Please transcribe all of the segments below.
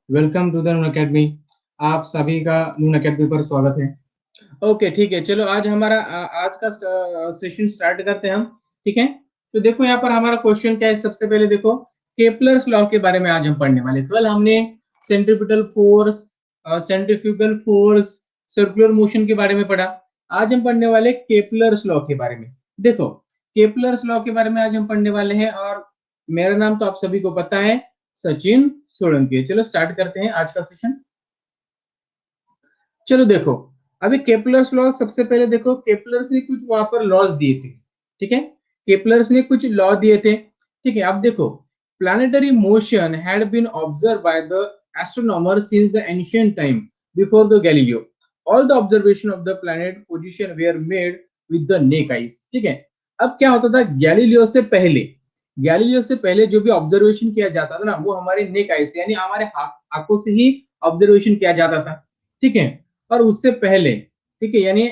Welcome to the Noon academy. आप सभी का नून अकेडमी पर स्वागत है। ओके, ठीक है, चलो आज हमारा आज का सेशन स्टार्ट करते हैं हम। ठीक है, तो देखो यहाँ पर हमारा क्वेश्चन क्या है। सबसे पहले देखो, केपलर्स लॉ के बारे में आज हम पढ़ने वाले। कल हमने centripetal force, centrifugal force, circular motion के बारे में पढ़ा। आज हम पढ़ने वाले केपलर्स लॉ के बारे में। देखो, केपलर्स लॉ के बारे में आज हम पढ़ने वाले हैं, और मेरा नाम तो आप सभी को पता है, सचिन सोलंकी। चलो स्टार्ट करते हैं आज का सेशन। चलो देखो, अभी केपलर्स लॉ, सबसे पहले देखो केपलर्स ने कुछ वहां पर लॉज दिए थे। ठीक है, केपलर्स ने कुछ लॉ दिए थे। ठीक है, अब देखो, planetary motion had been observe by the astronomer since the ancient time before the Galileo. All the observation of the planet position were made with the naked eyes. ठीक है, अब क्या होता था, गैलीलियो से पहले जो भी ऑब्जर्वेशन किया जाता था ना, वो हमारे नेक आई से, यानी हमारे आंखों से ही ऑब्जर्वेशन किया जाता था। ठीक है, और उससे पहले, ठीक है, यानी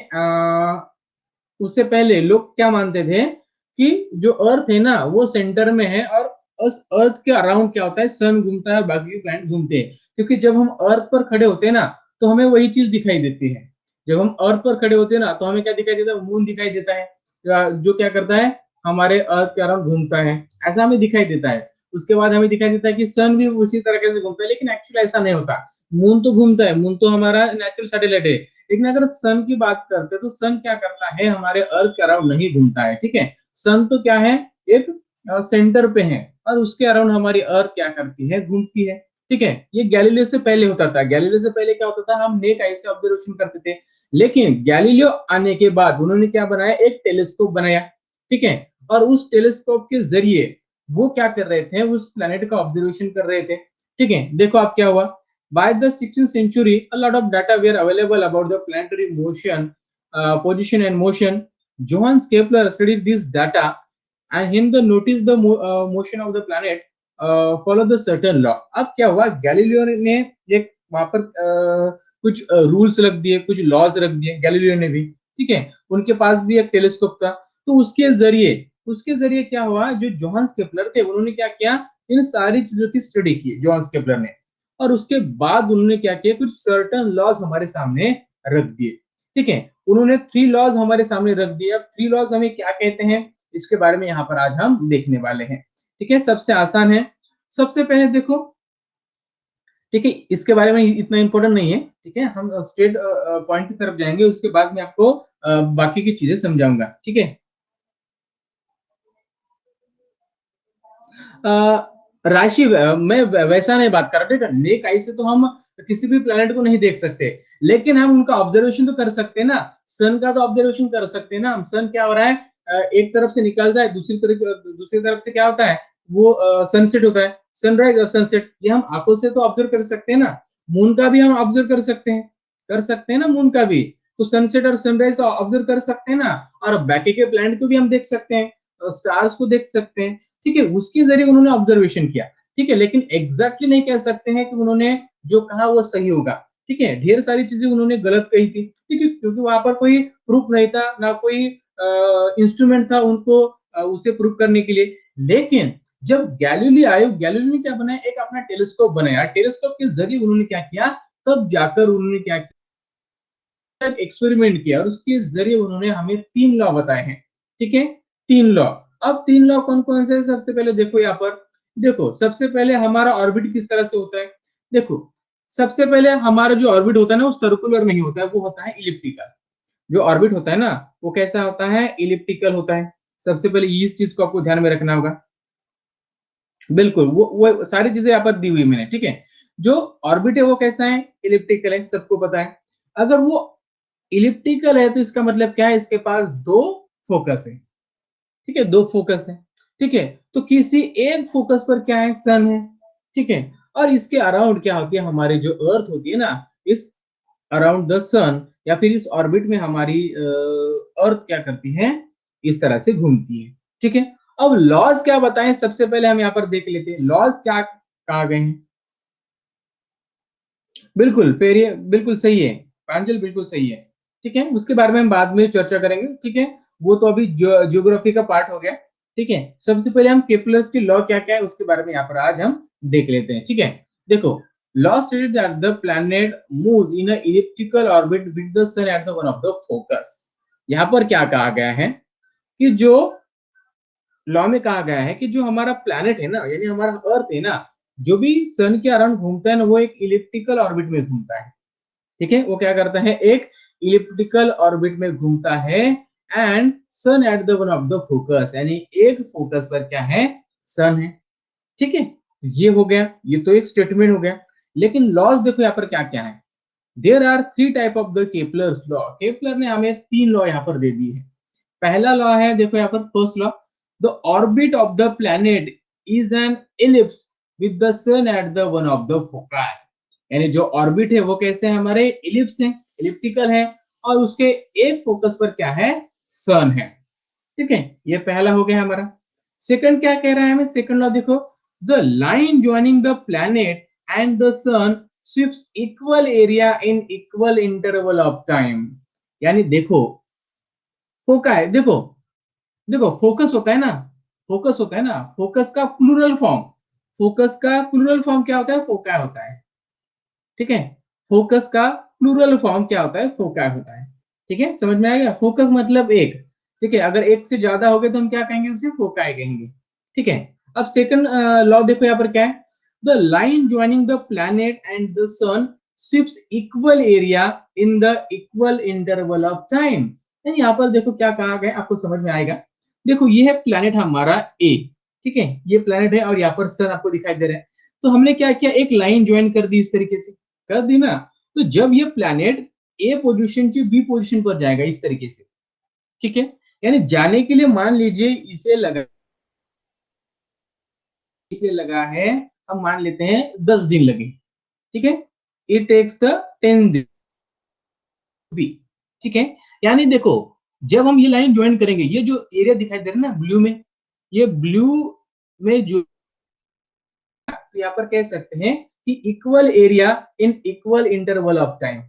उससे पहले लोग क्या मानते थे कि जो अर्थ है ना वो सेंटर में है, और उस अर्थ के अराउंड क्या होता है, सन घूमता है, बाकी प्लैनेट घूमते हैं। क्योंकि जब हम अर्थ पर खड़े होते हैं ना, तो हमें वही चीज दिखाई देती है। जब हम अर्थ पर खड़े होते हैं ना, तो हमें क्या दिखाई देता है, मून दिखाई देता है, जो क्या करता है, हमारे अर्थ के अराउंड घूमता है, ऐसा हमें दिखाई देता है। उसके बाद हमें दिखाई देता है कि सन भी उसी तरीके से घूमता है, लेकिन एक्चुअली ऐसा नहीं होता। मून तो घूमता है, मून तो हमारा नेचुरल सैटेलाइट है, लेकिन अगर सन की बात करते हैं तो सन क्या करता है, हमारे अर्थ के अराउंड नहीं घूमता है। ठीक है, सन तो क्या है, एक सेंटर पे है, और उसके अराउंड हमारी अर्थ क्या करती है, घूमती है। ठीक है, ये गैलीलियो से पहले होता था। गैलीलियो से पहले क्या होता था, हम नेक आई से ऑब्जर्वेशन करते थे। लेकिन गैलीलियो आने के बाद उन्होंने क्या बनाया, एक टेलीस्कोप बनाया। ठीक है, और उस टेलीस्कोप के जरिए वो क्या कर रहे थे, उस प्लेनेट का ऑब्जर्वेशन कर रहे थे। ठीक है, देखो आप क्या हुआ, by the 16th century a lot of data were available about the planetary motion, position and motion. Johannes Kepler studied this data, and him the noticed the motion of the planet follow the certain law. अब क्या हुआ, Galileo ने एक वहां पर कुछ rules रख दिए, कुछ लॉज रख दिए गैलीलियो ने भी। ठीक है, उनके पास भी एक टेलीस्कोप था, तो उसके जरिए क्या हुआ, जो जोहान्स केपलर थे उन्होंने क्या किया, इन सारी चीजों की स्टडी की जोहान्स केपलर ने। और उसके बाद उन्होंने क्या किया, कुछ सर्टन लॉज हमारे सामने रख दिए। ठीक है, उन्होंने 3 लॉज हमारे सामने रख दिए। अब 3 लॉज हमें क्या कहते हैं, इसके बारे में यहाँ पर आज हम देखने वाले हैं। ठीक है, सबसे आसान है। सबसे पहले देखो, ठीक है, इसके बारे में इतना इंपॉर्टेंट नहीं है। ठीक है, हम स्ट्रेट पॉइंट की तरफ जाएंगे, उसके बाद में आपको बाकी की चीजें समझाऊंगा। ठीक है, राशि मैं वैसा नहीं बात कर रहा। ठीक है, नेक आई से तो हम किसी भी प्लेनेट को नहीं देख सकते, लेकिन हम उनका ऑब्जर्वेशन तो कर सकते हैं ना। सन का तो ऑब्जर्वेशन कर सकते हैं ना हम, सन क्या हो रहा है, एक तरफ से निकल जाए, दूसरी तरफ से क्या होता है, वो सनसेट होता है, सनराइज और सनसेट, ये हम आंखों से तो ऑब्जर्व कर सकते हैं ना। मून का भी हम ऑब्जर्व कर सकते हैं ना, मून का भी। तो सनसेट और सनराइज तो ऑब्जर्व कर सकते हैं ना, और बाकी के प्लैनेट को भी हम देख सकते हैं, स्टार्स को देख सकते हैं। ठीक है, उसके जरिए उन्होंने ऑब्जर्वेशन किया। ठीक है, लेकिन एग्जैक्टली नहीं कह सकते हैं कि उन्होंने जो कहा वो सही होगा। ठीक है, ढेर सारी चीजें उन्होंने गलत कही थी। ठीक है, क्योंकि वहां पर कोई प्रूफ नहीं था, ना कोई इंस्ट्रूमेंट था उनको उसे प्रूफ करने के लिए। लेकिन जब गैलीलियो आए, गैलीलियो ने क्या बनाया, एक अपना टेलीस्कोप बनाया। टेलीस्कोप के जरिए उन्होंने क्या किया, तब जाकर उन्होंने क्या किया, एक्सपेरिमेंट किया, और उसके जरिए उन्होंने हमें 3 लॉ बताए हैं। ठीक है, 3 लॉ। अब 3 लॉ कौन कौन से, सबसे पहले देखो यहाँ पर, देखो सबसे पहले हमारा ऑर्बिट किस तरह से होता है। देखो, सबसे पहले हमारा जो ऑर्बिट होता है ना, वो सर्कुलर नहीं होता है, वो होता है इलिप्टिकल। जो ऑर्बिट होता है ना, वो कैसा होता है, इलिप्टिकल होता है। सबसे पहले इस चीज को आपको ध्यान में रखना होगा। बिल्कुल, वो सारी चीजें यहाँ पर दी हुई मैंने। ठीक है, जो ऑर्बिट है वो कैसा है, इलिप्टिकल है, सबको पता है। अगर वो इलिप्टिकल है तो इसका मतलब क्या है, इसके पास 2 फोकस है। ठीक है, 2 फोकस है। ठीक है, तो किसी एक फोकस पर क्या है, सन है। ठीक है, और इसके अराउंड क्या होती है, हमारी जो अर्थ होती है ना, इस अराउंड द सन, या फिर इस ऑर्बिट में हमारी अर्थ क्या करती है, इस तरह से घूमती है। ठीक है, अब लॉज क्या बताएं, सबसे पहले हम यहाँ पर देख लेते हैं लॉज क्या कहा गए हैं। बिल्कुल पेरिय, बिल्कुल सही है, प्रांजल बिल्कुल सही है। ठीक है, उसके बारे में हम बाद में चर्चा करेंगे। ठीक है, वो तो अभी ज्योग्राफी का पार्ट हो गया। ठीक है, सबसे पहले हम केपलर्स की लॉ क्या क्या है उसके बारे में यहाँ पर आज हम देख लेते हैं। ठीक है, देखो, law stated that the planet moves in a elliptical orbit with the sun at the one of the focus. यहाँ पर क्या कहा गया है कि जो लॉ में कहा गया है कि जो हमारा प्लैनेट है ना, यानी हमारा अर्थ है ना, जो भी सन के अराउंड घूमता है ना, वो एक इलिप्टिकल ऑर्बिट में घूमता है। ठीक है, वो क्या करता है, एक इलिप्टिकल ऑर्बिट में घूमता है। And sun at the one of the focus, यानी एक फोकस पर क्या है, सन है। ठीक है, ये हो गया, ये तो एक स्टेटमेंट हो गया। लेकिन लॉज देखो यहाँ पर क्या क्या है। There are three type of the Kepler's law. Kepler ने हमें तीन लॉ यहाँ पर दे दी है। पहला लॉ है, देखो यहाँ पर first law, the orbit of the planet is an ellipse with the sun at the one of the foci. यानी जो ऑर्बिट है वो कैसे है, हमारे इलिप्स है, इलिप्टिकल है, और उसके एक फोकस पर क्या है, सन है। ठीक है, ये पहला हो गया हमारा। सेकंड क्या कह रहा है हमें, सेकंड लॉ देखो, the line joining the planet and the sun sweeps equal area in equal interval of time. यानी देखो, फोकाई, देखो देखो फोकस होता है ना, फोकस होता है ना, फोकस का प्लूरल फॉर्म, फोकस का प्लूरल फॉर्म क्या होता है, फोकाई होता है। ठीक है, फोकस का प्लूरल फॉर्म क्या होता है, फोकाई होता है। ठीक है, समझ में आएगा, फोकस मतलब एक। ठीक है, अगर एक से ज्यादा हो गए तो हम क्या कहेंगे, उसे फोकाई कहेंगे। ठीक है, अब सेकंड लॉ देखो यहाँ पर क्या है, the line joining the planet and the sun sweeps equal area in the equal interval of time. यहाँ पर देखो क्या कहा गया, आपको समझ में आएगा। देखो ये है प्लैनेट हमारा ए, ठीक है, ये प्लैनेट है, और यहाँ पर सन आपको दिखाई दे रहा है। तो हमने क्या किया, एक लाइन ज्वाइन कर दी, इस तरीके से कर दी ना। तो जब ये प्लैनेट ए पोजीशन से बी पोजीशन पर जाएगा इस तरीके से, ठीक है, यानी जाने के लिए मान लीजिए इसे लगा है, हम मान लेते हैं 10 दिन लगे। ठीक है, इट टेक्स द 10 दिन बी। ठीक है, यानी देखो, जब हम ये लाइन ज्वाइन करेंगे, ये जो एरिया दिखाई दे रहा है ना ब्लू में, ये ब्लू में जो, तो यहाँ पर कह सकते हैं कि equal area in equal interval of time.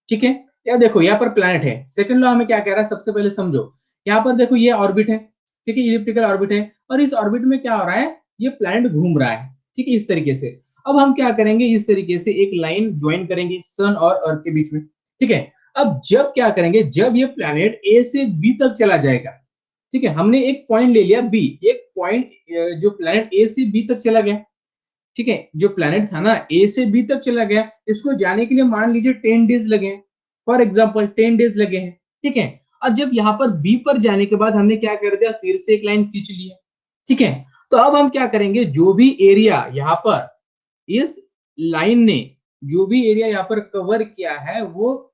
ठीक है, या देखो यहाँ पर प्लैनेट है, सेकंड लॉ हमें क्या कह रहा है, सबसे पहले समझो। यहाँ पर देखो ये ऑर्बिट है, ठीक है, इलिप्टिकल ऑर्बिट है, और इस ऑर्बिट में क्या हो रहा है, ये प्लैनेट घूम रहा है। ठीक है, इस तरीके से। अब हम क्या करेंगे, इस तरीके से एक लाइन ज्वाइन करेंगे सन और अर्थ के बीच में। ठीक है, अब जब क्या करेंगे, जब ये प्लैनेट ए से बी तक चला जाएगा, ठीक है, हमने एक पॉइंट ले लिया बी, एक पॉइंट जो प्लैनेट ए से बी तक चला गया। ठीक है, जो प्लैनेट था ना ए से बी तक चला गया, इसको जाने के लिए मान लीजिए 10 डेज लगे, फॉर एग्जाम्पल 10 डेज लगे हैं। ठीक है, और जब यहाँ पर बी पर जाने के बाद हमने क्या कर दिया, फिर से एक लाइन खींच लिया। ठीक है, तो अब हम क्या करेंगे, जो भी एरिया यहाँ पर इस लाइन ने, जो भी एरिया यहाँ पर कवर किया है, वो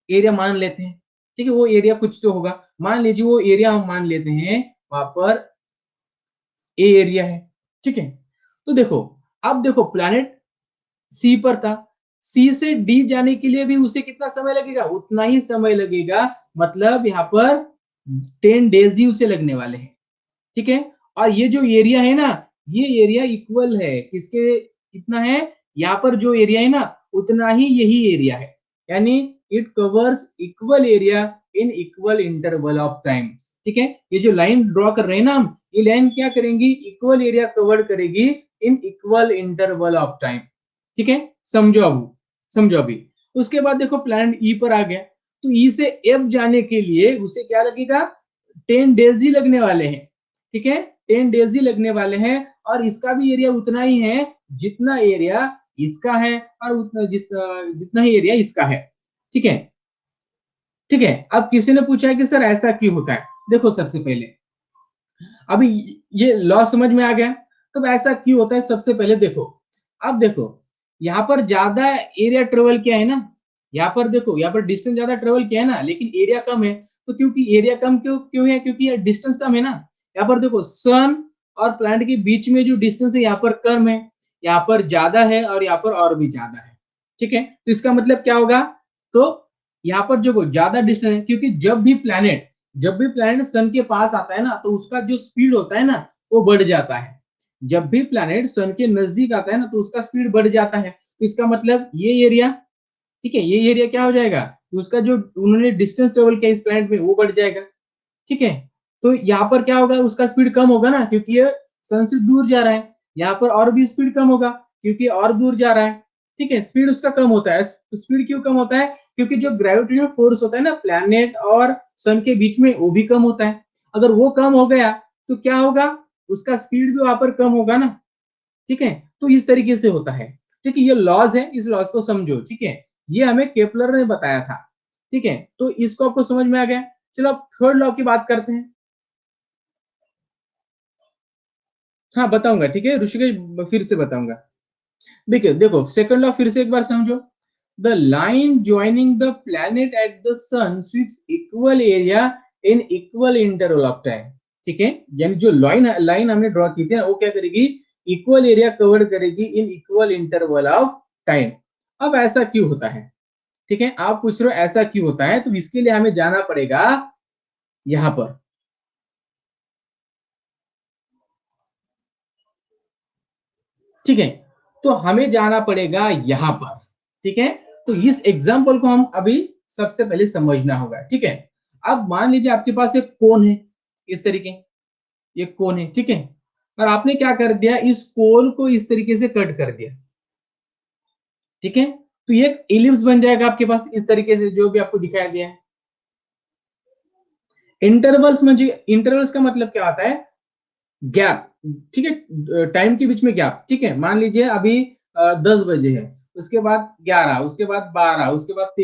एरिया मान लेते हैं। ठीक है, वो एरिया कुछ तो होगा, मान लीजिए वो एरिया हम मान लेते हैं वहां पर ए एरिया है। ठीक है, तो देखो, अब देखो प्लैनेट सी पर था, सी से डी जाने के लिए भी उसे कितना समय लगेगा, उतना ही समय लगेगा। मतलब यहाँ पर 10 डेज ही उसे लगने वाले हैं। ठीक है, और ये जो एरिया है ना, ये एरिया इक्वल है किसके, कितना है, यहाँ पर जो एरिया है ना, उतना ही यही एरिया है। यानी it covers equal area in equal interval of time. ठीक है, ये जो लाइन ड्रॉ कर रहे हैं ना हम, ये लाइन क्या करेंगी, इक्वल एरिया कवर करेगी इन इक्वल इंटरवल ऑफ टाइम। ठीक है, समझो अब, समझो अभी। उसके बाद देखो प्लैनेट ई पर आ गया, तो ई से एफ जाने के लिए उसे क्या लगेगा, 10 डेज ही लगने वाले हैं। ठीक है, 10 डेज ही लगने वाले हैं, और इसका भी एरिया उतना ही है जितना एरिया इसका है, और उतना जितना ही एरिया इसका है। ठीक है, ठीक है, अब किसी ने पूछा है कि सर ऐसा क्यों होता है। देखो सबसे पहले, अभी ये लॉ समझ में आ गया, तो ऐसा क्यों होता है, सबसे पहले देखो, अब देखो यहाँ पर ज्यादा एरिया ट्रेवल किया है ना, यहाँ पर देखो, यहाँ पर डिस्टेंस ज्यादा ट्रेवल किया है ना, लेकिन एरिया कम है। तो क्योंकि एरिया कम क्यों क्यों है, क्योंकि डिस्टेंस कम है ना। यहाँ पर देखो सन और प्लैनेट के बीच में जो डिस्टेंस है यहाँ पर कम है, यहाँ पर ज्यादा है, और यहाँ पर और भी ज्यादा है। ठीक है, तो इसका मतलब क्या होगा, तो यहाँ पर जो ज्यादा डिस्टेंस है, क्योंकि जब भी प्लैनेट सन के पास आता है ना, तो उसका जो स्पीड होता है ना, वो बढ़ जाता है। जब भी प्लैनेट सन के नजदीक आता है ना, तो उसका स्पीड बढ़ जाता है। तो इसका मतलब ये एरिया, ठीक है, ये एरिया क्या हो जाएगा, उसका जो उन्होंने डिस्टेंस ट्रेवल किया इस प्लैनेट में, वो बढ़ जाएगा। ठीक है, तो यहाँ पर क्या होगा, उसका स्पीड कम होगा ना, क्योंकि ये सन से दूर जा रहा है। यहाँ पर और भी स्पीड कम होगा, क्योंकि और दूर जा रहा है। ठीक है, स्पीड उसका कम होता है। स्पीड क्यों कम होता है? क्योंकि जो ग्रेविटेशनल फोर्स होता है ना प्लैनेट और सन के बीच में, वो भी कम होता है। अगर वो कम हो गया तो क्या होगा? उसका स्पीड भी वहां पर कम होगा ना। ठीक है, तो इस तरीके से होता है। ठीक है, ये लॉज है, इस लॉज को समझो। ठीक है, ये हमें केपलर ने बताया था। ठीक है, तो इसको आपको समझ में आ गया। चलो अब थर्ड लॉ की बात करते हैं। हाँ बताऊंगा, ठीक है ऋषिकेश, फिर से बताऊंगा। देखिए देखो, सेकंड लॉ फिर से एक बार समझो। The line joining the planet at the sun sweeps equal area in equal interval of time. ठीक है, यानी जो लाइन लाइन हमने ड्रॉ की थी ना, वो क्या करेगी? इक्वल एरिया कवर करेगी इन इक्वल इंटरवल ऑफ टाइम। अब ऐसा क्यों होता है? ठीक है, आप पूछ रहे हो ऐसा क्यों होता है, तो इसके लिए हमें जाना पड़ेगा यहां पर। ठीक है, तो हमें जाना पड़ेगा यहां पर। ठीक है, तो इस एग्जाम्पल को हम अभी सबसे पहले समझना होगा। ठीक है, अब मान लीजिए आपके पास एक कोन है, इस तरीके, ये कोन है। ठीक है, और आपने क्या कर दिया? इस कोन को इस तरीके से कट कर दिया। ठीक है, तो ये एक इलिप्स बन जाएगा आपके पास, इस तरीके से जो भी आपको दिखाया दिया है। इंटरवल्स में, इंटरवल्स का मतलब क्या होता है? गैप। ठीक है, टाइम के बीच में गैप। ठीक है, मान लीजिए अभी 10 बजे है, उसके बाद 11, उसके बाद 12, उसके बाद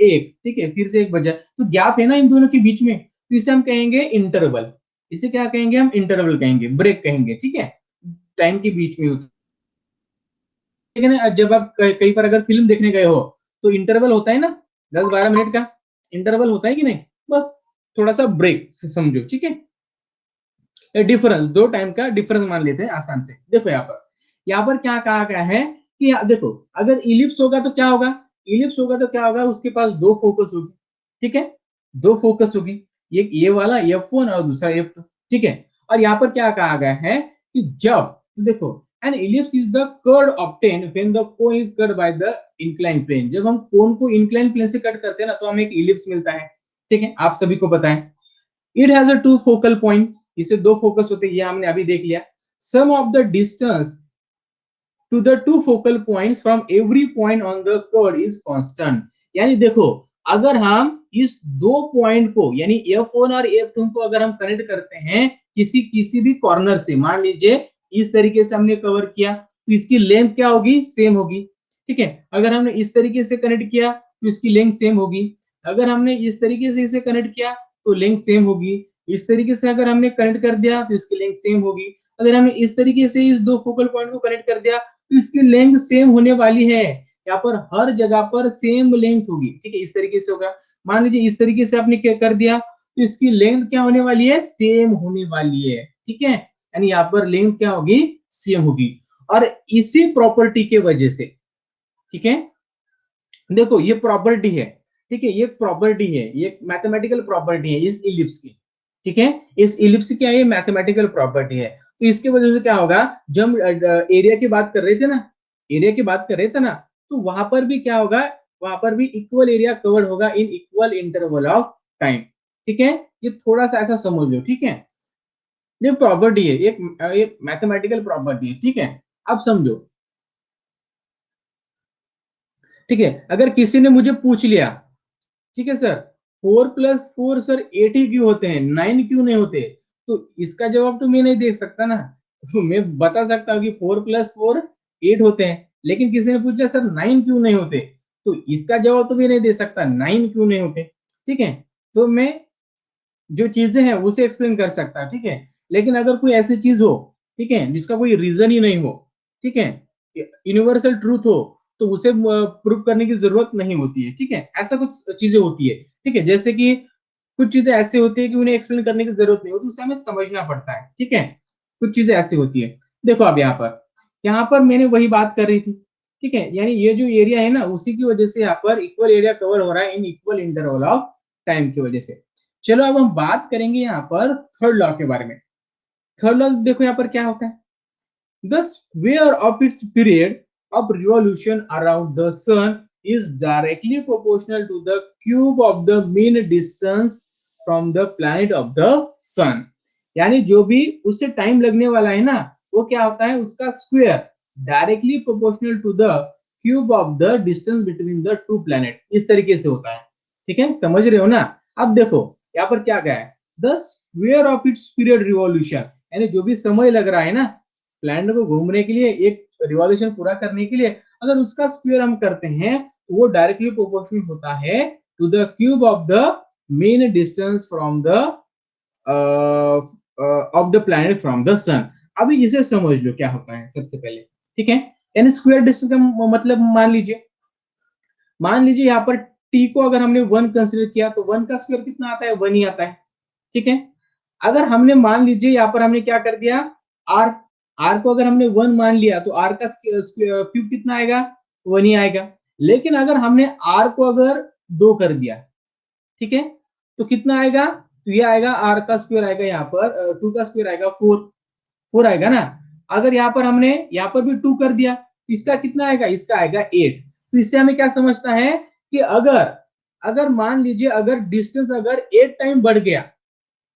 1। ठीक है, फिर से 1 बजे, तो गैप है ना इन दोनों के बीच में, तो इसे हम कहेंगे इंटरवल। इसे क्या कहेंगे? हम इंटरवल कहेंगे, ब्रेक कहेंगे। ठीक है, टाइम के बीच में होता है। लेकिन जब आप कहीं पर अगर फिल्म देखने गए हो, तो इंटरवल होता है ना, 10-12 मिनट का इंटरवल होता है कि नहीं? बस थोड़ा सा ब्रेक से समझो। ठीक है, डिफरेंस, दो टाइम का डिफरेंस मान लेते हैं आसान से। देखो यहाँ पर क्या कहा गया है कि देखो, अगर इलिप्स होगा तो क्या होगा? इलिप्स होगा तो क्या होगा? उसके पास दो फोकस होगी। ठीक है, दो फोकस होगी, एक ये वाला F1 और दूसरा F2। ठीक है, और यहाँ पर क्या कहा गया है कि जब, तो देखो, an ellipse is the curve obtained when the cone is cut by the inclined plane. जब हम कोन को इंक्लाइंड प्लेन से कट करते हैं ना, तो हमें एक इलिप्स मिलता है। ठीक है, आप सभी को पता है। It has a two focal points, इसे दो फोकस होते हैं, ये हमने अभी देख लिया। Sum of the distance to the two focal points from every point on the curve is constant. यानी देखो, अगर हम इस दो पॉइंट को, यानी F1 और F2 को अगर हम कनेक्ट करते हैं किसी किसी भी कॉर्नर से, मान लीजिए इस तरीके से हमने कवर किया, तो इसकी लेंथ क्या होगी? सेम होगी। ठीक है, अगर हमने इस तरीके से कनेक्ट किया तो इसकी लेंथ सेम होगी। अगर हमने इस तरीके से इसे कनेक्ट किया तो लेंथ सेम होगी। इस तरीके से अगर हमने कनेक्ट कर दिया तो इसकी लेंथ सेम होगी। अगर हमने इस तरीके से इस दो फोकल पॉइंट को कनेक्ट कर दिया तो इसकी लेंथ सेम होने वाली है। यहाँ पर हर जगह पर सेम लेंथ होगी। ठीक है, इस तरीके से होगा। मान लीजिए इस तरीके से आपने क्या कर दिया, तो इसकी लेंथ क्या होने वाली है? सेम होने वाली है। ठीक है, यानी यहाँ पर लेंथ क्या होगी? सेम होगी। और इसी प्रॉपर्टी के वजह से, ठीक है, देखो ये प्रॉपर्टी है। ठीक है, ये प्रॉपर्टी है, ये मैथमेटिकल प्रॉपर्टी है इस इलिप्स की। ठीक है, इस इलिप्स की क्या है? मैथमेटिकल प्रॉपर्टी है। तो इसके वजह से क्या होगा? जब हम एरिया की बात कर रहे थे ना, एरिया की बात कर रहे थे ना, तो वहां पर भी क्या होगा? वहां पर भी इक्वल एरिया कवर्ड होगा इन इक्वल इंटरवल ऑफ टाइम। ठीक है, ये थोड़ा सा ऐसा समझ लो। ठीक है, ये प्रॉपर्टी है, एक मैथमेटिकल प्रॉपर्टी है। ठीक है, अब समझो। ठीक है, अगर किसी ने मुझे पूछ लिया, ठीक है सर, 4+4 सर 8 ही क्यों होते हैं, 9 क्यों नहीं होते? तो इसका जवाब तो मैं नहीं दे सकता ना। मैं बता सकता हूँ कि 4+4 8 होते हैं, लेकिन किसी ने पूछ लिया सर 9 क्यों नहीं होते, तो इसका जवाब तो मैं नहीं दे सकता 9 क्यों नहीं होते। ठीक है, तो मैं जो चीजें हैं उसे एक्सप्लेन कर सकता है। ठीक है, लेकिन अगर कोई ऐसी चीज हो, ठीक है, जिसका कोई रीजन ही नहीं हो, ठीक है, यूनिवर्सल ट्रूथ हो, तो उसे प्रूव करने की जरूरत नहीं होती है। ठीक है, ऐसा कुछ चीजें होती है। ठीक है, जैसे कि कुछ चीजें ऐसी होती है कि उन्हें एक्सप्लेन करने की जरूरत नहीं होती, उसे हमें समझना पड़ता है। ठीक है, कुछ चीजें ऐसी होती है। देखो अब यहाँ पर मैंने वही बात कर रही थी। ठीक है, यानी ये जो एरिया है ना, उसी की वजह से यहाँ पर इक्वल एरिया कवर हो रहा है इन इक्वल इंटरवल ऑफ टाइम की वजह से। चलो अब हम बात करेंगे यहाँ पर थर्ड लॉ के बारे में। थर्ड लॉ देखो यहाँ पर क्या होता है। The square of its period of revolution around the sun is directly proportional to the cube of the mean distance from the planet of the sun। यानी जो भी उससे टाइम लगने वाला है ना, वो क्या होता है? उसका square directly proportional to the cube of the distance between the two planet. इस तरीके से होता है, ठीक है, समझ रहे हो ना। अब देखो यहाँ पर क्या गया है, the square of its period revolution, यानी जो भी समय लग रहा है ना प्लैनेट को घूमने के लिए, एक रिवॉल्यूशन पूरा करने के लिए, अगर उसका स्क्वायर हम करते हैं तो वो डायरेक्टली प्रोपोर्शनल होता है to the cube of the mean distance from the of the planet from the sun. अभी इसे समझ लो क्या होता है सबसे पहले, ठीक है। यानी स्क्वायर डिस्टेंस का मतलब मान लीजिए यहाँ पर टी को अगर हमने 1 कंसीडर किया तो 1 का स्क्वायर कितना आता है, 1 ही आता है, ठीक है। अगर हमने मान लीजिए यहाँ पर हमने क्या कर दिया, आर आर को अगर हमने 1 मान लिया तो आर का क्यूब कितना आएगा, 1 ही आएगा। लेकिन अगर हमने आर को अगर 2 कर दिया, ठीक है, तो कितना आएगा, तो ये आएगा आर का स्क्वायर आएगा, यहाँ पर 2 का स्क्वायर आएगा 4 आएगा ना। अगर यहाँ पर हमने यहाँ पर भी 2 कर दिया तो इसका कितना आएगा, इसका आएगा 8। तो इससे हमें क्या समझता है कि अगर अगर मान लीजिए अगर डिस्टेंस अगर 8 टाइम बढ़ गया,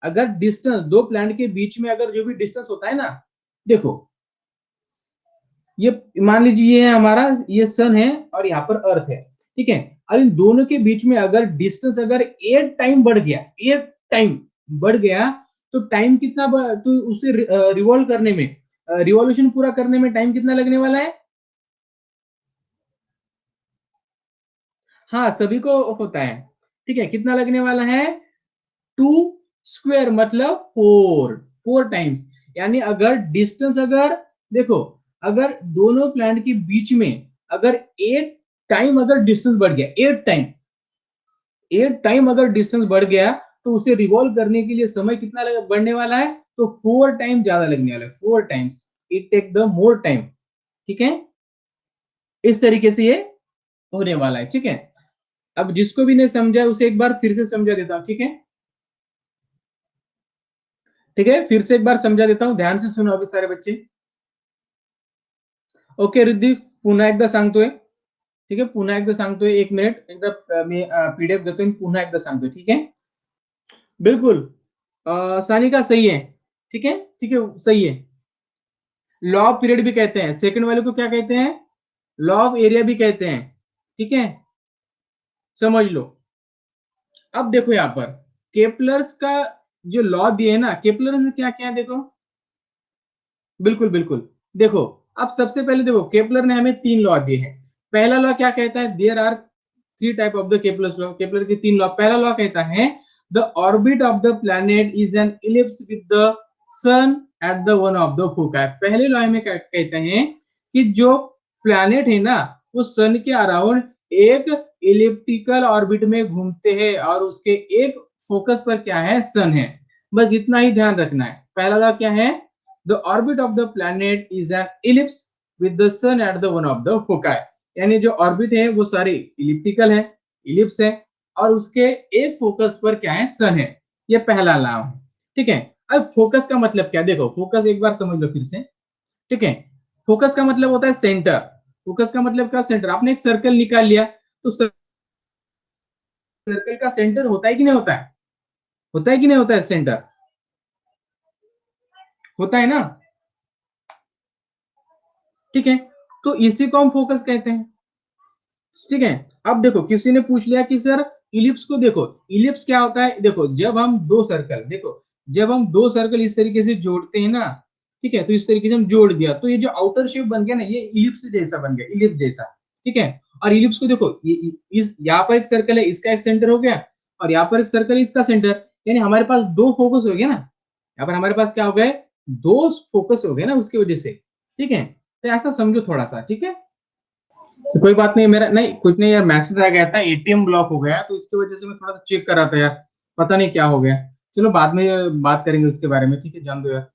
अगर डिस्टेंस दो प्लैनेट के बीच में अगर जो भी डिस्टेंस होता है ना, देखो ये मान लीजिए ये है हमारा, ये सन है और यहाँ पर अर्थ है, ठीक है। और इन दोनों के बीच में अगर डिस्टेंस अगर 8 टाइम बढ़ गया, 8 टाइम बढ़ गया, तो टाइम कितना तो उसे रिवॉल्व करने में, रिवॉल्यूशन पूरा करने में टाइम कितना लगने वाला है। हाँ सभी को होता है, ठीक है, कितना लगने वाला है, 2 स्क्वायर मतलब 4 टाइम्स। यानी अगर डिस्टेंस अगर देखो अगर दोनों प्लैनेट के बीच में अगर 8 टाइम अगर डिस्टेंस बढ़ गया, 8 टाइम अगर डिस्टेंस बढ़ गया, तो उसे रिवॉल्व करने के लिए समय कितना बढ़ने वाला है, तो 4 टाइम ज्यादा लगने वाला है, 4 times it take the more time, ठीक है। इस तरीके से ये होने वाला है, ठीक है। अब जिसको भी नहीं समझा उसे एक बार फिर से समझा देता हूं, ठीक है, ठीक है, फिर से एक बार समझा देता हूं, ध्यान से सुनो अभी सारे बच्चे। ओके रिद्धी, पुन्हा एकदा सांगतोय, ठीक आहे, पुन्हा एकदा सांगतोय, 1 मिनिट, एकदा मी पीडीएफ देतोय, पुन्हा एकदा सांगतोय, ठीक है। बिल्कुल सानिका सही है, ठीक है, ठीक है, सही है। लॉ ऑफ पीरियड भी कहते हैं, सेकंड वाले को क्या कहते हैं, लॉ ऑफ एरिया भी कहते हैं, ठीक है, समझ लो। अब देखो यहाँ पर केपलर्स का जो लॉ दिए है ना, केपलर से क्या क्या है देखो, बिल्कुल बिल्कुल, देखो अब सबसे पहले देखो केपलर ने हमें 3 लॉ दिए हैं। पहला लॉ क्या कहता है, there are 3 type of the Kepler's law, Kepler के 3 लॉ। पहला लॉ कहता है the orbit of the planet is an ellipse with the sun at the one of the foci. पहले लॉ में कहते हैं कि जो प्लैनेट है ना वो सन के अराउंड एक इलिप्टिकल ऑर्बिट में घूमते हैं और उसके एक फोकस पर क्या है, सन है। बस इतना ही ध्यान रखना है। पहला लॉ क्या है, the orbit of the planet is an ellipse with the sun at the one of the foci। यानी जो ऑर्बिट है वो सारी इलिप्टिकल है, इलिप्स है, और उसके एक फोकस पर क्या है, सन है। ये पहला लॉ है, ठीक है। अब फोकस का मतलब क्या, देखो फोकस एक बार समझ लो फिर से, ठीक है। फोकस का मतलब होता है सेंटर, फोकस का मतलब क्या, सेंटर। आपने एक सर्कल निकाल लिया तो सर्कल का सेंटर होता है कि नहीं होता है, होता है कि नहीं होता है, सेंटर होता है ना, ठीक है। तो इसी को हम फोकस कहते हैं, ठीक है। अब देखो किसी ने पूछ लिया कि सर इलिप्स को देखो, इलिप्स क्या होता है, देखो जब हम दो सर्कल, देखो जब हम दो सर्कल इस तरीके से जोड़ते हैं ना, ठीक है, तो इस तरीके से हम जोड़ दिया तो ये जो आउटर शेप बन गया ना, ये इलिप्स जैसा बन गया, इलिप्स जैसा, ठीक है। और इलिप्स को देखो इस यहाँ पर एक सर्कल है, इसका एक सेंटर हो गया, और यहाँ पर एक सर्कल है, इसका सेंटर, यानी हमारे पास 2 फोकस हो गया ना, यहाँ पर हमारे पास क्या हो गए, 2 फोकस हो गए ना उसकी वजह से, ठीक है। तो ऐसा समझो थोड़ा सा, ठीक है। तो कोई बात नहीं, मेरा नहीं कुछ नहीं यार, मैसेज आ गया था, एटीएम ब्लॉक हो गया तो इसकी वजह से मैं थोड़ा सा चेक कर रहा था यार, पता नहीं क्या हो गया। चलो बाद में बात करेंगे उसके बारे में, ठीक है, जान दो यार,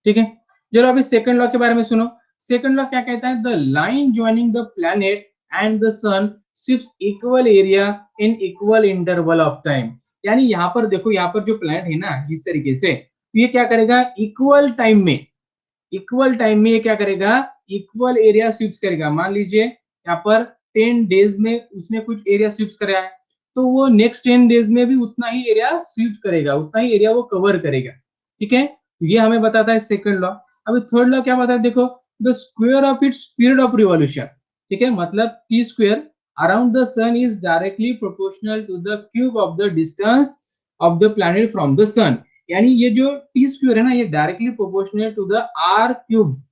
ठीक है। चलो अभी सेकंड लॉ के बारे में सुनो। सेकंड लॉ क्या कहता है, the line joining the planet and the sun shifts equal area in equal interval of time. यानी यहाँ पर देखो, यहाँ पर जो प्लैनेट है ना इस तरीके से, तो ये क्या करेगा, इक्वल टाइम में ये क्या करेगा, इक्वल एरिया स्वीप्स करेगा। मान लीजिए यहाँ पर 10 डेज में उसने कुछ एरिया स्वीप्स कराया है, तो वो नेक्स्ट 10 डेज में भी उतना ही एरिया स्वीप करेगा, उतना ही एरिया वो कवर करेगा, ठीक है। तो ये हमें बताता है सेकंड लॉ। अभी थर्ड लॉ क्या बताता है देखो, the square of its period of revolution, ठीक है, मतलब T square around the sun is directly proportional to the cube of the distance of the planet from the sun. यानी ये जो टी स्क्वायर है ना, ये directly proportional to the R cube.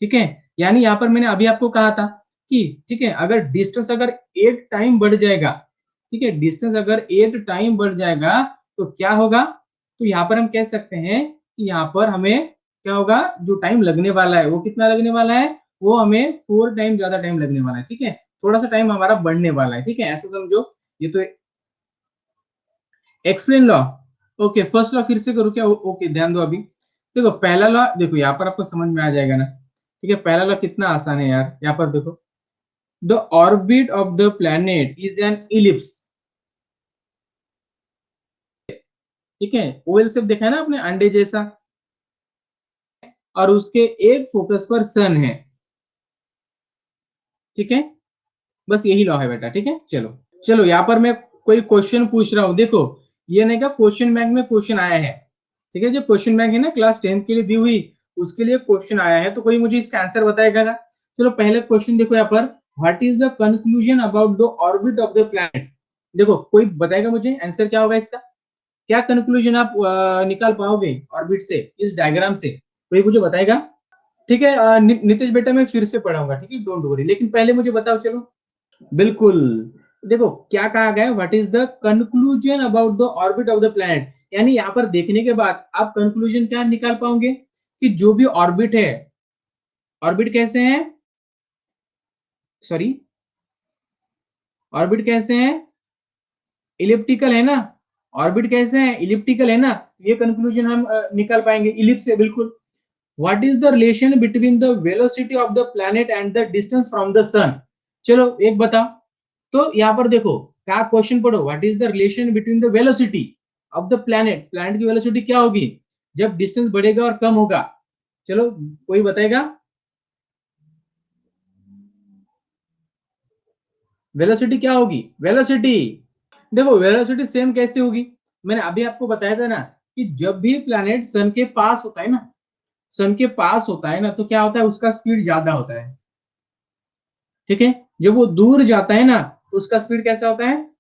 ठीक है, यानी यहाँ पर मैंने अभी आपको कहा था कि ठीक है, अगर डिस्टेंस अगर 8 टाइम बढ़ जाएगा, ठीक है, डिस्टेंस अगर 8 टाइम बढ़ जाएगा तो क्या होगा? तो यहाँ पर हम कह सकते हैं कि यहाँ पर हमें क्या होगा, जो टाइम लगने वाला है वो कितना लगने वाला है, वो हमें 4 टाइम ज्यादा टाइम लगने वाला है। ठीक है, थोड़ा सा टाइम हमारा बढ़ने वाला है। ठीक है, ऐसा समझो। ये तो explain law. Okay, first law फिर से करूँ क्या? ओके, ध्यान दो अभी। देखो पहला लॉ, देखो यहाँ पर आपको समझ में आ जाएगा ना। ठीक है, पहला लॉ कितना आसान है यार। यहाँ पर देखो, the orbit of the planet is an ellipse. ठीक है, ओवल शेप देखा है ना आपने, अंडे जैसा, और उसके एक फोकस पर सन है। ठीक है, बस यही लॉ है बेटा। ठीक है, चलो चलो, यहाँ पर मैं कोई क्वेश्चन पूछ रहा हूँ। देखो, ये नहीं का क्वेश्चन बैंक में क्वेश्चन आया है। ठीक है, जो क्वेश्चन बैंक है ना क्लास 10th के लिए दी हुई, उसके लिए क्वेश्चन आया है, तो कोई मुझे इसका आंसर बताएगा ना? चलो पहले क्वेश्चन देखो यहाँ पर, what is the conclusion about the orbit of the planet. देखो कोई बताएगा मुझे आंसर क्या होगा इसका? क्या कंक्लूजन आप निकाल पाओगे ऑर्बिट से, इस डायग्राम से? कोई मुझे बताएगा? ठीक है, नितेश बेटा मैं फिर से पढ़ाऊंगा, ठीक है, डोंट वरी, लेकिन पहले मुझे बताओ चलो। बिल्कुल। देखो क्या कहा गया है, what is the conclusion about the orbit of the planet. यानी यहाँ पर देखने के बाद आप कंक्लूजन क्या निकाल पाओगे कि जो भी ऑर्बिट है, ऑर्बिट कैसे हैं, सॉरी, ऑर्बिट कैसे हैं, इलिप्टिकल है ना। ऑर्बिट कैसे हैं, इलिप्टिकल है ना। ये कंक्लूजन हम निकाल पाएंगे इलिप्स से, बिल्कुल। What is the relation between the velocity of the planet and the distance from the sun. चलो एक बताओ। तो यहाँ पर देखो क्या क्वेश्चन पढ़ो, what is the relation between the velocity of the planet, planet की वेलोसिटी क्या होगी जब डिस्टेंस बढ़ेगा और कम होगा? चलो कोई बताएगा? वेलोसिटी क्या होगी, वेलोसिटी? देखो वेलोसिटी सेम कैसे होगी, मैंने अभी आपको बताया था ना कि जब भी प्लैनेट सन के पास होता है ना, सन के पास होता है ना, तो क्या होता है, उसका स्पीड ज्यादा होता है। ठीक है, जब वो दूर जाता है ना, तो उसका स्पीड कैसा होता है,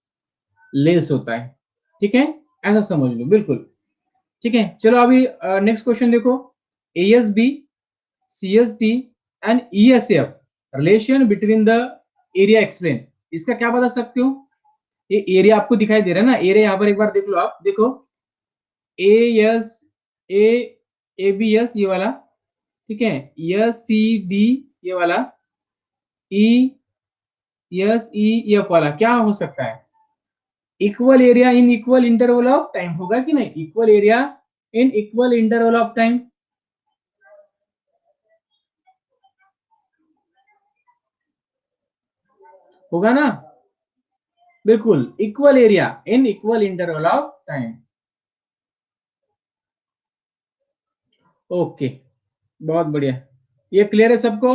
लेस होता है। ठीक है, ऐसा समझ लो, बिल्कुल। ठीक है, चलो अभी नेक्स्ट क्वेश्चन देखो, ASB, CST and ESAF, relation between the area explain. इसका क्या बता सकते हो? ये एरिया आपको दिखाई दे रहा है ना, एरिया यहाँ पर एक बार देख लो आप, देखो A S, A A B S ये वाला, ठीक है, एस सी डी ये वाला, ई एस ई एफ वाला, क्या हो सकता है? Equal area in equal interval of time, होगा कि नहीं? Equal area in equal interval of time, होगा ना? बिल्कुल, equal area in equal interval of time. Okay, बहुत बढ़िया, ये क्लियर है सबको?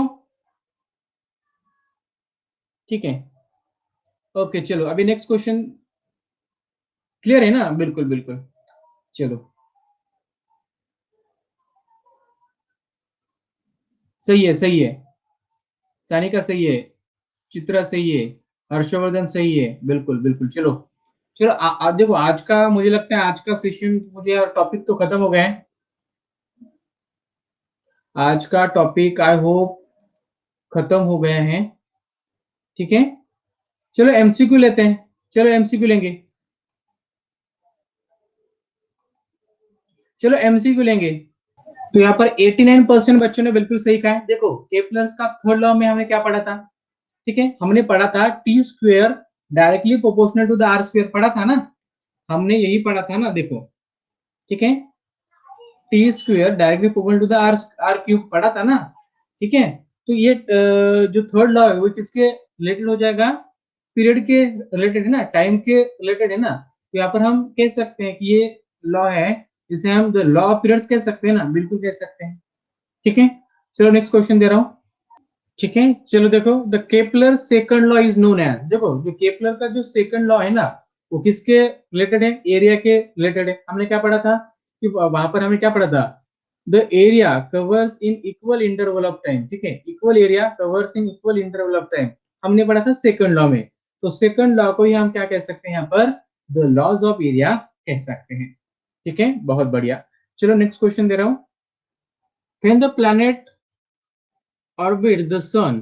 ठीक है, ओके, चलो अभी नेक्स्ट क्वेश्चन, क्लियर है ना? बिल्कुल बिल्कुल, चलो। सही है, सही है, सानिका सही है, चित्रा सही है, हर्षवर्धन सही है, बिल्कुल बिल्कुल। चलो चलो, देखो आज का मुझे लगता है आज का सेशन, मुझे टॉपिक तो खत्म हो गए हैं। आज का टॉपिक आई होप खत्म हो गए हैं। ठीक है, चलो एमसीक्यू लेते हैं, चलो एमसीक्यू लेंगे, चलो एमसीक्यू लेंगे। तो यहाँ पर 89% बच्चों ने बिल्कुल सही कहा है। देखो केपलर्स का थर्ड लॉ में हमने क्या पढ़ा था? ठीक है, हमने पढ़ा था T square directly proportional to the R square, पढ़ा था ना, हमने यही पढ़ा था ना, देखो। ठीक है, T square directly proportional to the R R cube पढ़ा था ना। ठीक है, तो ये जो थर्ड लॉ है वो किसके रिलेटेड हो जाएगा? पीरियड के रिलेटेड है ना, टाइम के रिलेटेड है ना। तो यहाँ पर हम कह सकते हैं कि ये लॉ है, जिसे हम द लॉ ऑफ पीरियड्स कह सकते हैं ना, बिल्कुल कह सकते हैं। ठीक है, चलो नेक्स्ट क्वेश्चन दे रहा हूँ। ठीक है, चलो देखो, the Kepler second law is known as, देखो जो केपलर का जो सेकंड लॉ है ना, वो किसके रिलेटेड है? एरिया के रिलेटेड है। हमने क्या पढ़ा था कि वहां पर हमने क्या पढ़ा था? The area covers in equal interval of time. ठीक है, equal area covers in equal interval of time. हमने पढ़ा था सेकंड लॉ में, तो सेकंड लॉ को ही हम क्या कह सकते हैं यहाँ पर, द लॉज ऑफ एरिया कह सकते हैं। ठीक है, बहुत बढ़िया। चलो नेक्स्ट क्वेश्चन दे रहा हूं। When the planet orbit the sun,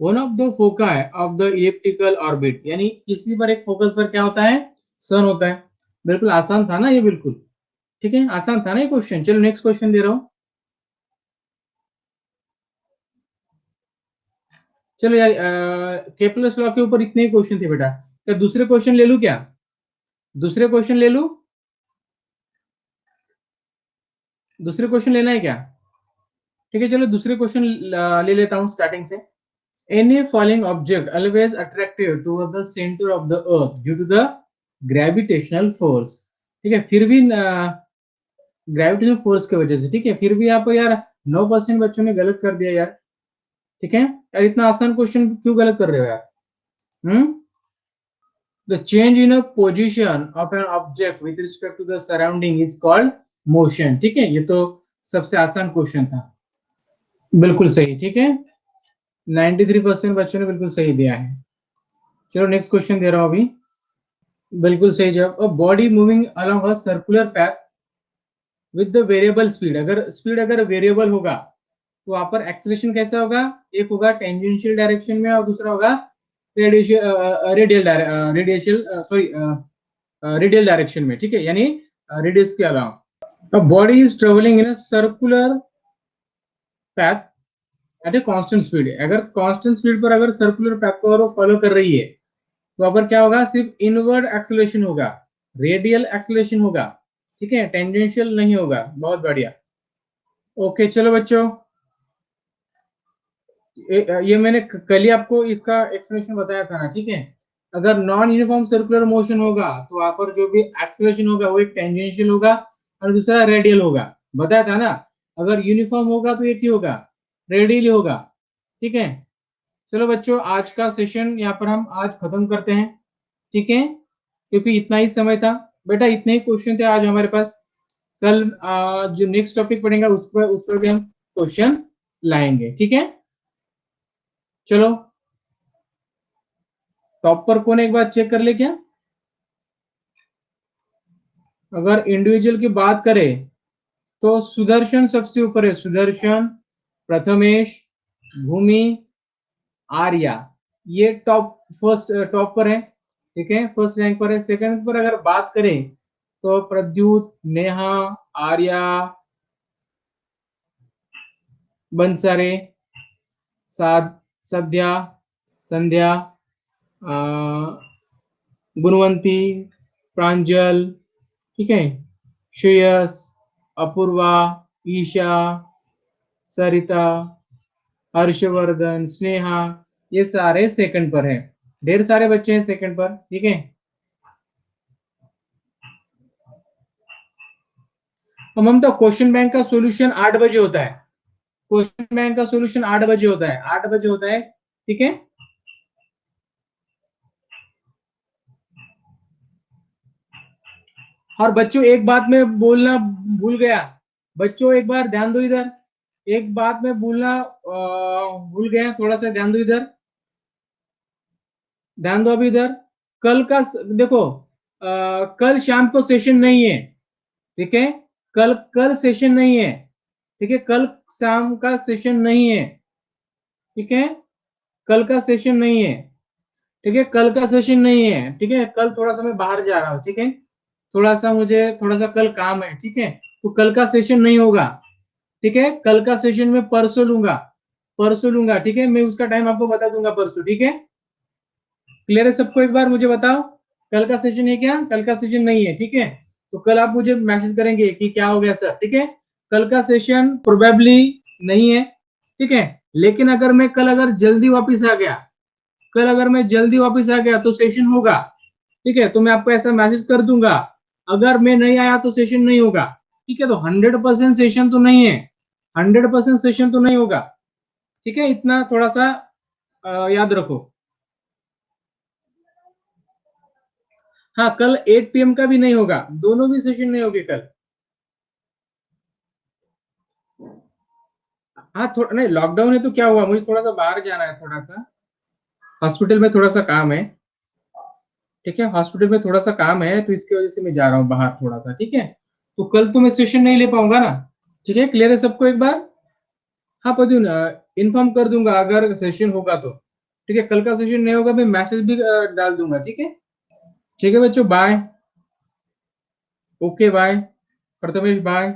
one of the foci of the elliptical orbit, यानी किसी पर एक फोकस पर क्या होता है, सन होता है। बिल्कुल आसान था ना ये, बिल्कुल ठीक है, आसान था ना ये क्वेश्चन। चलो नेक्स्ट क्वेश्चन दे रहा हूं। चलो यार, केपलर्स लॉ के ऊपर इतने ही क्वेश्चन थे बेटा, क्या दूसरे क्वेश्चन ले लूं क्या, दूसरे क्वेश्चन ले लूं, दूसरे क्वेश्चन लेना है क्या? ठीक है, चलो दूसरे क्वेश्चन ले लेता हूं स्टार्टिंग से। Any falling object always attracted toward the center of the earth due to the gravitational force। ठीक है, फिर भी ग्रेविटेशनल फोर्स की वजह से। ठीक है, फिर भी यहाँ पर यार 9% बच्चों ने गलत कर दिया यार। ठीक है यार, इतना आसान क्वेश्चन क्यों गलत कर रहे हो यार? The change in a position of an object with respect to the surrounding is called motion। ठीक है, ये तो सबसे आसान क्वेश्चन था। बिल्कुल सही, ठीक है, 93% बच्चों ने बिल्कुल सही दिया है। चलो नेक्स्ट क्वेश्चन दे रहा हूं अभी। बिल्कुल सही जवाब। A body moving along a circular path with the variable speed, अगर स्पीड अगर वेरिएबल होगा तो वहां पर एक्सेलरेशन कैसा होगा, एक होगा टेंजेंशियल डायरेक्शन में और दूसरा होगा रेडियल डायरेक्शन में। ठीक है, यानी रेडियस के अलावा। Body is travelling in a circular path at a constant speed, अगर कांस्टेंट स्पीड पर अगर सर्कुलर पैथ को और फॉलो कर रही है तो वहां पर क्या होगा, सिर्फ इनवर्ड एक्सेलरेशन होगा, रेडियल एक्सेलरेशन होगा। ठीक है, टेंजेंशियल नहीं होगा। बहुत बढ़िया। ओके चलो बच्चों, ये मैंने कल ही आपको इसका एक्सप्लेनेशन बताया था ना। ठीक है, अगर नॉन यूनिफॉर्म सर्कुलर मोशन होगा तो वहां पर जो भी एक्सेलरेशन होगा वो एक टेंजेंशियल होगा और दूसरा रेडियल होगा, बताया था ना। अगर यूनिफॉर्म होगा तो एक ही होगा, रेडियल होगा। ठीक है, चलो बच्चों, आज का सेशन यहाँ पर हम आज खत्म करते हैं। ठीक है, क्योंकि इतना ही समय था बेटा, इतने ही क्वेश्चन थे आज हमारे पास। कल जो नेक्स्ट टॉपिक पढ़ेंगे उस पर भी हम क्वेश्चन लाएंगे। ठीक है, चलो टॉप पर कौन एक बार चेक कर ले क्या? अगर इंडिविजुअल की बात करें तो सुदर्शन सबसे ऊपर है, सुदर्शन, प्रथमेश, भूमि, आर्या, ये टॉप फर्स्ट टॉप पर है। ठीक है, फर्स्ट रैंक पर है। सेकंड पर अगर बात करें तो प्रद्युत, नेहा, आर्या, बंसारे, साध, सध्या, संध्या, गुणवंती, प्रांजल, ठीक है, श्रेयस, अपूर्वा, ईशा, सरिता, हर्षवर्धन, स्नेहा, ये सारे सेकंड पर है। ढेर सारे बच्चे हैं सेकंड पर। ठीक है, ममता क्वेश्चन बैंक का सॉल्यूशन 8 बजे होता है, क्वेश्चन बैंक का सॉल्यूशन 8 बजे होता है, 8 बजे होता है। ठीक है, और बच्चों एक बात में बोलना भूल गया, बच्चों एक बार ध्यान दो इधर, एक बात में बोलना भूल गया, थोड़ा सा ध्यान दो इधर, ध्यान दो अभी इधर। कल का देखो, कल शाम को सेशन नहीं है। ठीक है, कल कल सेशन नहीं है। ठीक है, कल शाम का सेशन नहीं है। ठीक है, कल का सेशन नहीं है। ठीक है, कल का सेशन नहीं है। ठीक है, कल थोड़ा सा मैं बाहर जा रहा हूँ। ठीक है, थोड़ा सा मुझे थोड़ा सा कल काम है। ठीक है, तो कल का सेशन नहीं होगा। ठीक है, कल का सेशन में परसों लूंगा, परसों लूंगा। ठीक है, मैं उसका टाइम आपको बता दूंगा परसों। ठीक है, क्लियर है सबको? एक बार मुझे बताओ, कल का सेशन है क्या? कल का सेशन नहीं है। ठीक है, तो कल आप मुझे मैसेज करेंगे कि क्या हो गया सर। ठीक है, कल का सेशन प्रोबेबली नहीं है। ठीक है, लेकिन अगर मैं कल अगर जल्दी वापस आ गया, कल अगर मैं जल्दी वापस आ गया तो सेशन होगा। ठीक है, तो मैं आपको ऐसा मैसेज कर दूंगा। अगर मैं नहीं आया तो सेशन नहीं होगा। ठीक है, तो 100% सेशन तो नहीं है, 100% सेशन तो नहीं होगा। ठीक है, इतना थोड़ा सा याद रखो। हाँ, कल 8 PM का भी नहीं होगा, दोनों भी सेशन नहीं होगी कल। हाँ, थोड़ा नहीं, लॉकडाउन है तो क्या हुआ, मुझे थोड़ा सा बाहर जाना है थोड़ा सा। हॉस्पिटल में थोड़ा सा काम है, ठीक है, हॉस्पिटल में थोड़ा सा काम है, तो इसकी वजह से मैं जा रहा हूँ बाहर थोड़ा सा, ठीक है। तो कल तो मैं सेशन नहीं ले पाऊंगा ना, ठीक है, क्लियर है सबको एक बार? हाँ प्रद्युन, इन्फॉर्म कर दूंगा अगर सेशन होगा तो, ठीक है, कल का सेशन नहीं होगा मैं मैसेज भी डाल दूंगा, ठीक है। ठीक है बच्चों, bye. Okay bye. Prathamesh bye.